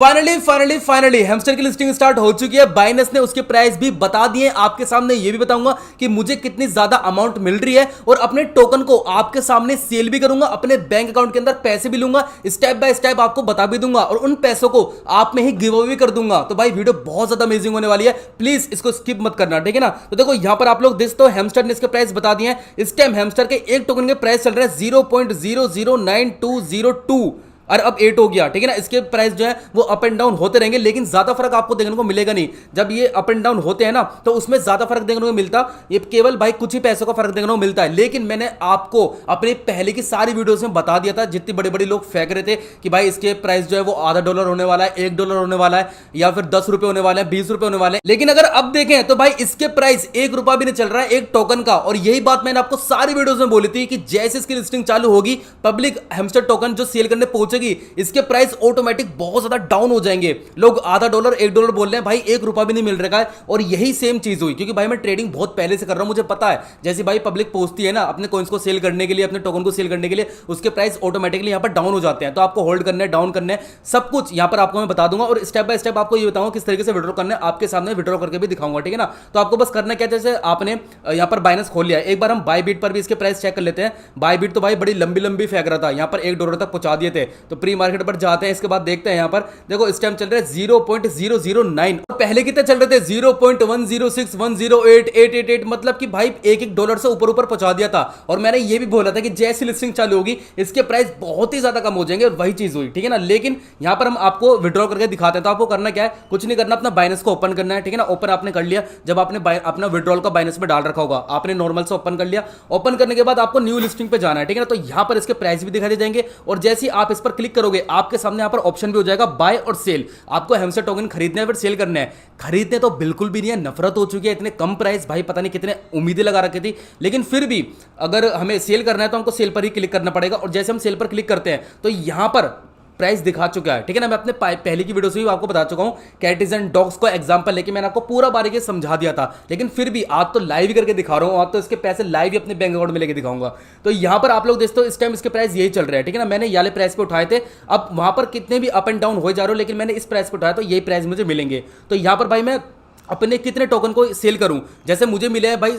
Finally hamster की listing start हो चुकी है। बाइनेंस ने उसके प्राइस भी बता दिए। आपके सामने ये भी बताऊंगा कि मुझे कितनी ज्यादा अमाउंट मिल रही है और अपने टोकन को आपके सामने सेल भी करूंगा, अपने बैंक अकाउंट के अंदर पैसे भी लूंगा, स्टेप बाय स्टेप आपको बता भी दूंगा और उन पैसों को आप में ही गिव अवे भी कर दूंगा। तो भाई वीडियो बहुत ज्यादा अमेजिंग होने वाली है, प्लीज इसको स्किप मत करना, ठीक है ना। तो देखो यहां पर आप लोग देख सकते हो हैमस्टर ने इसके प्राइस बता दिए हैं। इस टाइम हैमस्टर के एक टोकन के प्राइस चल रहे हैं 0.009202 और अब 8 हो गया, ठीक है ना। इसके प्राइस जो है वो अप एंड डाउन होते रहेंगे, लेकिन ज्यादा फर्क आपको देखने को मिलेगा नहीं। जब ये अप एंड डाउन होते हैं ना तो उसमें ज्यादा फर्क देखने को मिलता, ये केवल भाई कुछ ही पैसों का फर्क देखने को मिलता है। लेकिन मैंने आपको अपने पहले की सारी वीडियोस में बता दिया था, जितनी बड़े बड़े लोग फेंक रहे थे कि भाई इसके प्राइस जो है वो $0.5 होने वाला है, $1 होने वाला है, या फिर ₹10 होने वाला है, ₹20 होने वाले हैं। लेकिन अगर अब देखें तो भाई इसके प्राइस ₹1 भी नहीं चल रहा है एक टोकन का। और यही बात मैंने आपको सारी वीडियोस में बोली थी कि जैसे इसकी लिस्टिंग चालू होगी, पब्लिक हैमस्टर टोकन जो सेल करने पहुंचेगी, इसके प्राइस ऑटोमेटिक बहुत ज्यादा डाउन हो जाएंगे। लोग $0.5 $1 बोल रहे हैं, भाई ₹1 भी नहीं मिल रहा है। और यही सेम चीज हुई, क्योंकि भाई मैं ट्रेडिंग बहुत पहले से कर रहा हूं, मुझे पता है जैसे भाई पब्लिक पहुंचती है ना अपने कॉइंस को सेल करने के लिए, अपने टोकन को सेल करने के लिए, उसके प्राइस ऑटोमेटिकली यहां पर डाउन हो जाते हैं। तो आपको होल्ड करना है, डाउन करना है, सब कुछ यहां पर आपको मैं बता दूंगा और स्टेप बाय स्टेप आपको ये बताऊंगा किस तरीके से विड्रॉ करना है, आपके सामने विड्रॉ करके भी दिखाऊंगा, ठीक है ना। तो आपको बस करना क्या, जैसे आपने यहां पर बाइनेंस खोल लिया, एक बार हम बायबीट पर भी इसके प्राइस चेक कर लेते हैं। बायबीट तो भाई बड़ी लंबी लंबी फेंक रहा था, यहां पर $1 तक पहुंचा दिए थे। तो प्री मार्केट पर जाते हैं, इसके बाद देखते हैं यहां पर देखो इस टाइम चल रहे हैं 0.009 और पहले कितने चल रहे थे 0.106108888, मतलब कि भाई $1 से ऊपर ऊपर पहुंचा दिया था। और मैंने ये भी बोला था कि जैसी लिस्टिंग चालू होगी इसके प्राइस बहुत ही ज्यादा कम हो जाएंगे, और वही चीज हुई, ठीक है ना। लेकिन यहां पर हम आपको विड्रॉ करके दिखाते हैं। तो आपको करना क्या है, कुछ नहीं करना, अपना बाइनेंस को ओपन करना है, ठीक है ना। ओपन आपने कर लिया, जब आपने अपना विड्रॉल का बाइनेंस में डाल रखा होगा, आपने नॉर्मल से ओपन कर लिया। ओपन करने के बाद आपको न्यू लिस्टिंग पे जाना है, ठीक है ना। तो यहां पर इसके प्राइस भी दिखाई दे जाएंगे और जैसे ही आप इस पर क्लिक करोगे आपके सामने यहां पर ऑप्शन भी हो जाएगा बाय और सेल। आपको हैमस्टर टोकन खरीदना है फिर सेल करना है। खरीदने तो बिल्कुल भी नहीं है, नफरत हो चुकी है, इतने कम प्राइस, भाई पता नहीं कितने उम्मीदें लगा रखी थी। लेकिन फिर भी अगर हमें सेल करना है तो हमको सेल पर ही क्लिक करना पड़ेगा। और जैसे हम सेल पर क्लिक करते हैं तो यहां पर प्राइस दिखा चुका है, ठीक है ना। मैं अपने पहले की वीडियो से भी आपको बता चुका हूं, कैट्स एंड डॉग्स को एग्जांपल लेके मैंने आपको पूरा बारीकी समझा दिया था। लेकिन फिर भी आज तो लाइव ही करके दिखा रहा हूं, आज तो इसके पैसे लाइव ही अपने बैंक अकाउंट में लेके दिखाऊंगा। तो यहां पर आप लोग देखते हो इस टाइम इसके प्राइस यही चल रहे हैं, ठीक है ना। मैंने ये वाले प्राइस पे उठाए थे, अब वहां पर कितने भी अप एंड डाउन हो जा रहे हो, लेकिन मैंने इस प्राइस पे उठाया तो यही प्राइस मुझे मिलेंगे। तो यहां पर भाई मैं अपने कितने टोकन को सेल करूं, जैसे मुझे मिले हैं भाई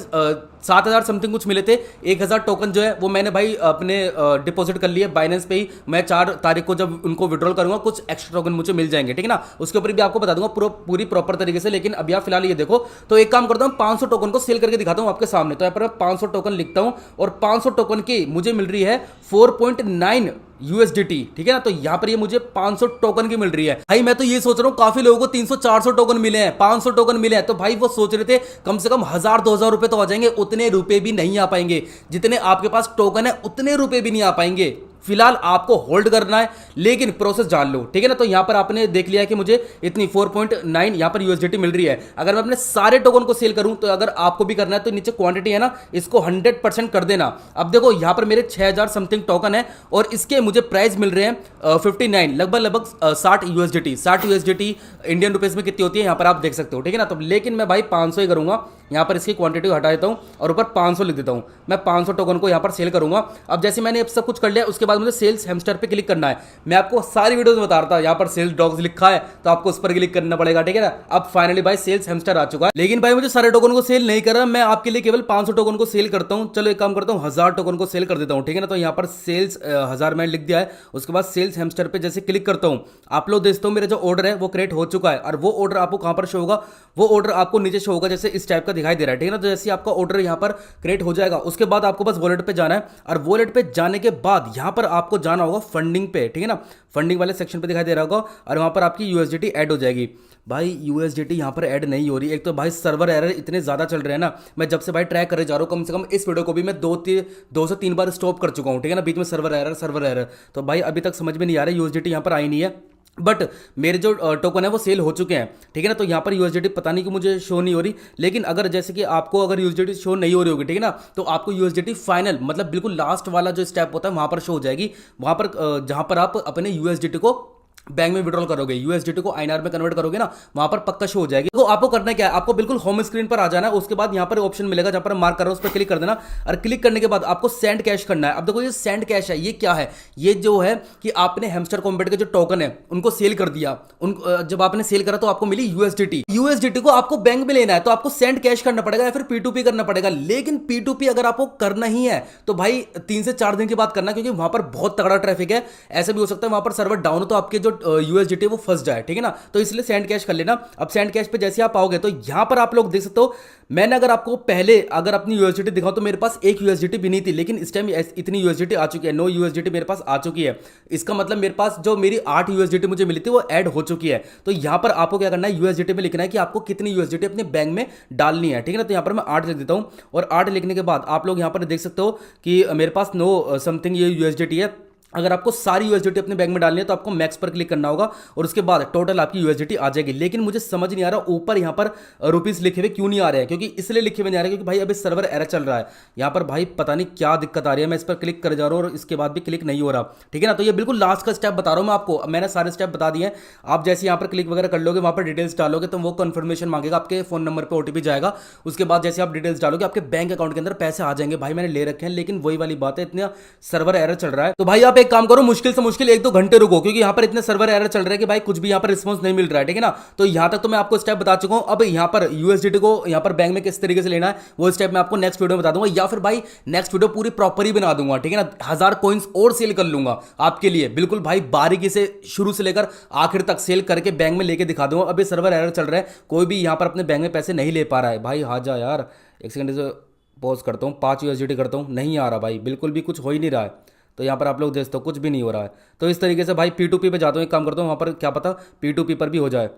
7,000 समथिंग कुछ मिले थे। 1,000 टोकन जो है वो मैंने भाई अपने डिपॉजिट कर लिए बाइनेंस पे ही। मैं 4 तारीख को जब उनको विड्रॉल करूंगा कुछ एक्स्ट्रा टोकन मुझे मिल जाएंगे, ठीक है ना। उसके ऊपर भी आपको बता दूंगा पूरी प्रॉपर तरीके से। लेकिन अभी आप फिलहाल ये देखो, तो एक काम करता हूं 500 टोकन को सेल करके दिखाता हूं आपके सामने। तो यहाँ पर मैं 500 टोकन लिखता हूं और 500 टोकन की मुझे मिल रही है 4.9 USDT, ठीक है ना। तो यहां पर ये मुझे 500 टोकन की मिल रही है। भाई मैं तो ये सोच रहा हूं काफी लोगों को 300-400 टोकन मिले हैं, 500 टोकन मिले हैं, तो भाई वो सोच रहे थे कम से कम 1,000-2,000 रुपए तो आ जाएंगे। उतने रुपए भी नहीं आ पाएंगे, जितने आपके पास टोकन है उतने रुपए भी नहीं आ पाएंगे। फिलहाल आपको होल्ड करना है, लेकिन प्रोसेस जान लो, ठीक है ना। तो यहां पर आपने देख लिया कि मुझे इतनी 4.9 यहां पर USDT मिल रही है। अगर मैं अपने सारे टोकन को सेल करूं, तो अगर आपको भी करना है तो नीचे क्वांटिटी है ना, इसको 100% कर देना। अब देखो यहां पर मेरे 6,000 समथिंग टोकन है और इसके मुझे प्राइस मिल रहे हैं 59, लगभग 60 USDT। 60 USDT इंडियन रुपीज में कितनी होती है यहां पर आप देख सकते हो, ठीक है ना। तो लेकिन मैं भाई 500 ही करूंगा, यहां पर इसकी क्वांटिटी हटा देता हूं और ऊपर 500 लिख देता हूं। मैं 500 टोकन को यहां पर सेल करूंगा। अब जैसे मैंने सब कुछ कर लिया, उसके बाद मुझे सेल्स हैमस्टर पे क्लिक करना है। मैं आपको सारी वीडियोस में बता रहा था, यहां पर सेल्स डॉग्स लिखा है तो आपको उस पर क्लिक करना पड़ेगा, ठीक है ना। अब फाइनली भाई सेल्स हैमस्टर आ चुका है। लेकिन भाई मुझे सारे टोकन को सेल नहीं कर रहा, मैं आपके लिए केवल 500 टोकन को सेल करता हूं। चलो एक काम करता हूं, 1000 टोकन को सेल कर देता हूं, ठीक है ना। तो यहां पर सेल्स 1000 मैंने लिख दिया है। उसके बाद सेल्स हैमस्टर पे जैसे क्लिक करता हूं, आप लोग देखते हो मेरा जो ऑर्डर है वो क्रिएट हो चुका है। और वो ऑर्डर आपको कहां पर शो होगा, वो ऑर्डर आपको नीचे शो होगा, जैसे इस टाइप का दिखाई दे रहा है, ठीक है ना। तो जैसे आपका ऑर्डर यहां पर क्रिएट हो जाएगा, उसके बाद आपको बस वॉलेट पे जाना है और वॉलेट पे जाने के बाद यहां पर आपको जाना होगा फंडिंग पे, ठीक है ना। फंडिंग वाले सेक्शन पे दिखाई दे रहा होगा और वहां पर आपकी USDT ऐड हो जाएगी। भाई USDT यहां पर ऐड नहीं हो रही, एक तो भाई सर्वर एरर इतने ज्यादा चल रहे हैं ना। मैं जब से भाई ट्रैक करे जा रहा हूं, कम से कम इस वीडियो को भी मैं 2 से 3 बार स्टॉप कर चुका हूं, ठीक है ना। बीच में सर्वर एरर। तो भाई अभी तक समझ में नहीं आ रहा, USDT यहां पर आई नहीं है। बट मेरे जो टोकन है वो सेल हो चुके हैं, ठीक है ना। तो यहाँ पर USDT पता नहीं कि मुझे शो नहीं हो रही। लेकिन अगर जैसे कि आपको अगर USDT शो नहीं हो रही होगी, ठीक है ना, तो आपको USDT फाइनल मतलब बिल्कुल लास्ट वाला जो स्टेप होता है वहां पर शो हो जाएगी। वहां पर जहां पर आप अपने USDT को बैंक में विड्रॉल करोगे, यूएसडीटी को आईएनआर में कन्वर्ट करोगे ना, वहां पर पक्का शो हो जाएगी। तो आपको करना क्या है, आपको बिल्कुल होम स्क्रीन पर आ जाना है। उसके बाद यहां पर ऑप्शन मिलेगा जहां पर मार्क कर रहा हूं, उस पर क्लिक कर देना। और क्लिक करने के बाद आपको सेंड कैश करना है। अब देखो ये सेंड कैश है, ये क्या है, ये जो है कि आपने हैमस्टर कॉम्बैट के जो टोकन है उनको सेल कर दिया। उन जब आपने सेल करा तो आपको मिली यूएसडीटी। यूएसडीटी को आपको बैंक में लेना है तो आपको सेंड कैश करना पड़ेगा या फिर P2P करना पड़ेगा। लेकिन P2P अगर आपको करना ही है तो भाई 3 से 4 दिन की बात करना, क्योंकि वहां पर बहुत तगड़ा ट्रैफिक है। ऐसा भी हो सकता है वहां पर सर्वर डाउन हो तो आपके जो यूएसडीटी वो फंस जाए, ठीक है ना। तो इसलिए सेंड कैश कर लेना। अब सेंड कैश पे जैसे आप आओगे तो यहां पर आप लोग देख सकते हो, मैंने अगर आपको पहले अगर अपनी यूएसडीटी दिखाऊं तो मेरे पास एक यूएसडीटी भी नहीं थी, लेकिन इस टाइम इतनी यूएसडीटी आ चुकी है, 9 यूएसडीटी मेरे पास आ चुकी है। इसका मतलब मेरे पास जो मेरी 8 यूएसडीटी मुझे मिली थी वो ऐड हो चुकी है। तो यहां पर आपको क्या करना है, यूएसडीटी में लिखना है कि आपको कितनी यूएसडीटी अपने बैंक में डालनी है, ठीक है ना। तो यहां पर मैं 8 लिख देता हूं और 8 लिखने के बाद आप लोग यहां पर देख सकते हो कि मेरे पास 9 समथिंग ये यूएसडीटी है। अगर आपको सारी यूएसडीटी अपने बैंक में डालनी है तो आपको मैक्स पर क्लिक करना होगा और उसके बाद टोटल आपकी यूएसडीटी आ जाएगी। लेकिन मुझे समझ नहीं आ रहा ऊपर यहाँ पर रुपीस लिखे हुए क्यों नहीं आ रहे हैं, क्योंकि इसलिए लिखे हुए नहीं आ रहे क्योंकि भाई अभी सर्वर एरर चल रहा है। यहाँ पर भाई पता नहीं क्या दिक्कत आ रही है, मैं इस पर क्लिक कर जा रहा हूँ और इसके बाद भी क्लिक नहीं हो रहा, ठीक है ना। तो ये बिल्कुल लास्ट का स्टेप बता रहा हूँ मैं आपको, मैंने सारे स्टेप बता दिए हैं। आप जैसे यहाँ पर क्लिक वगैरह कर लोगे, वहाँ पर डिटेल्स डालोगे तो वो कन्फर्मेशन मांगेगा, आपके फोन नंबर पर ओटीपी जाएगा। उसके बाद जैसे आप डिटेल्स डालोगे आपके बैंक अकाउंट के अंदर पैसे आ जाएंगे। भाई मैंने ले रखे हैं, लेकिन वही वाली बात है, इतना सर्वर एरर चल रहा है। तो भाई आप एक काम करो, मुश्किल मुश्किल 1-2 घंटे रुको, क्योंकि यहां पर इतने सर्वर एरर चल रहे हैं कि भाई कुछ भी यहां पर रिस्पांस नहीं मिल रहा है, ठीक है ना। तो यहां तक तो मैं आपको स्टेप बता चुका हूं। अब यहां पर यूएसडीटी को यहां पर बैंक में किस तरीके से लेना है वो स्टेप मैं आपको नेक्स्ट वीडियो में बता दूंगा, या फिर भाई नेक्स्ट वीडियो पूरी प्रॉपर ही बना दूंगा, ठीक है ना। 1000 कॉइंस और सेल कर लूंगा आपके लिए, बिल्कुल भाई बारीकी से शुरू से लेकर आखिर तक सेल करके बैंक में लेके दिखा दूंगा। अभी सर्वर एरर चल रहा है, कोई भी यहां पर अपने बैंक में पैसे नहीं ले पा रहा है। भाई हाँ जा यार, एक सेकंड से पॉज करता हूँ, 5 यूएसडीटी करता हूँ, नहीं आ रहा भाई, बिल्कुल भी कुछ हो ही नहीं रहा है। तो यहाँ पर आप लोग देखते हो कुछ भी नहीं हो रहा है। तो इस तरीके से भाई P2P पे जाता हूँ, एक काम करता हूँ वहाँ पर क्या पता P2P पर भी हो जाए।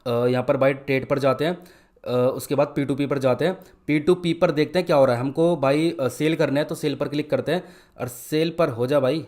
यहाँ पर भाई ट्रेड पर जाते हैं, उसके बाद P2P पर जाते हैं। P2P पर देखते हैं क्या हो रहा है। हमको भाई सेल करना है तो सेल पर क्लिक करते हैं और सेल पर हो जा भाई,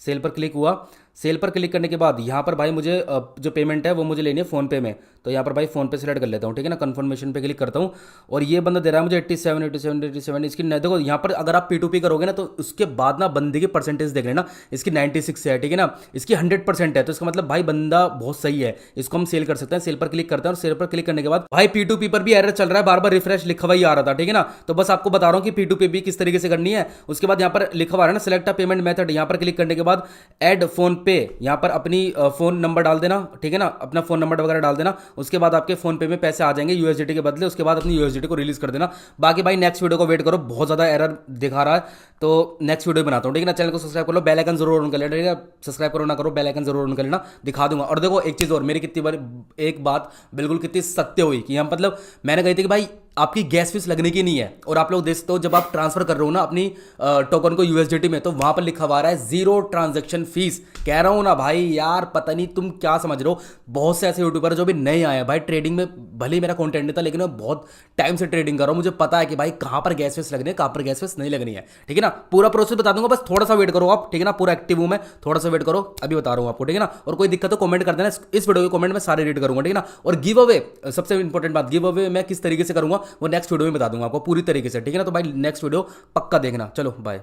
सेल पर क्लिक हुआ। सेल पर क्लिक करने के बाद यहाँ पर भाई मुझे जो पेमेंट है वो मुझे लेनी है फ़ोनपे में। तो यहाँ पर भाई फ़ोनपे सेलेक्ट कर लेता हूँ, ठीक है ना। कन्फर्मेशन पे क्लिक करता हूँ और ये बंदा दे रहा है मुझे 87 इसकी देखो यहाँ पर अगर आप P2P करोगे ना तो उसके बाद ना बंदे की परसेंटेज देख लेना, इसकी 96 है, ठीक है ना। इसकी 100% है, तो इसका मतलब भाई बंदा बहुत सही है, इसको हम सेल कर सकते हैं। सेल पर क्लिक करते हैं और सेल पर क्लिक करने के बाद भाई P2P पर भी एरर चल रहा है, बार बार रिफ्रेश लिखा हुआ ही आ रहा था, ठीक है ना। तो बस आपको बता रहा हूँ कि P2P भी किस तरीके से करनी है। उसके बाद यहाँ पर लिखा हुआ है ना सिलेक्ट अ पेमेंट मेथड, यहाँ पर क्लिक करने के बाद ऐड फोन पे, यहाँ पर अपनी फोन नंबर डाल देना, ठीक है ना, अपना फोन नंबर वगैरह डाल देना। उसके बाद आपके फोन पे में पैसे आ जाएंगे यूएसडीटी के बदले। उसके बाद अपनी यूएसडीटी को रिलीज कर देना। बाकी भाई नेक्स्ट वीडियो को वेट करो, बहुत ज्यादा एरर दिखा रहा है, तो नेक्स्ट वीडियो बनाता हूँ, ठीक है ना। चैनल को सब्सक्राइब कर लो, बेल आइकन जरूर ऑन कर लेना, ठीक है। सब्सक्राइब करो ना करो, बेल आइकन जरूर ऑन कर लेना, दिखा दूंगा। और देखो एक चीज और, मेरी कितनी बार एक बात बिल्कुल कितनी सत्य हुई कि हम मतलब मैंने कही थी कि भाई आपकी गैस फीस लगने की नहीं है। और आप लोग देखते हो जब आप ट्रांसफर कर रहे हो ना अपनी टोकन को यूएसडीटी में, तो वहां पर लिखा हुआ है 0 ट्रांजैक्शन फीस। कह रहा हूं ना भाई यार, पता नहीं तुम क्या समझ रहे हो। बहुत से ऐसे यूट्यूबर जो भी नए आए हैं भाई ट्रेडिंग में, भले ही मेरा कंटेंट नहीं था लेकिन मैं बहुत टाइम से ट्रेडिंग कर रहा हूं, मुझे पता है कि भाई कहां पर गैस फीस लगनी है, कहां पर गैस फीस नहीं लगनी है, ठीक है ना। पूरा प्रोसेस बता दूंगा, बस थोड़ा सा वेट करो आप, ठीक है ना। पूरा एक्टिव हूं मैं, थोड़ा सा वेट करो, अभी बता रहा हूं आपको, ठीक है ना। और कोई दिक्कत हो कमेंट कर देना, इस वीडियो के कमेंट में सारे रीड करूंगा, ठीक है ना। और गिव अवे, सबसे इंपॉर्टेंट बात, गिव अवे मैं किस तरीके से करूंगा वो नेक्स्ट वीडियो में बता दूंगा आपको पूरी तरीके से, ठीक है ना। तो भाई नेक्स्ट वीडियो पक्का देखना। चलो बाय।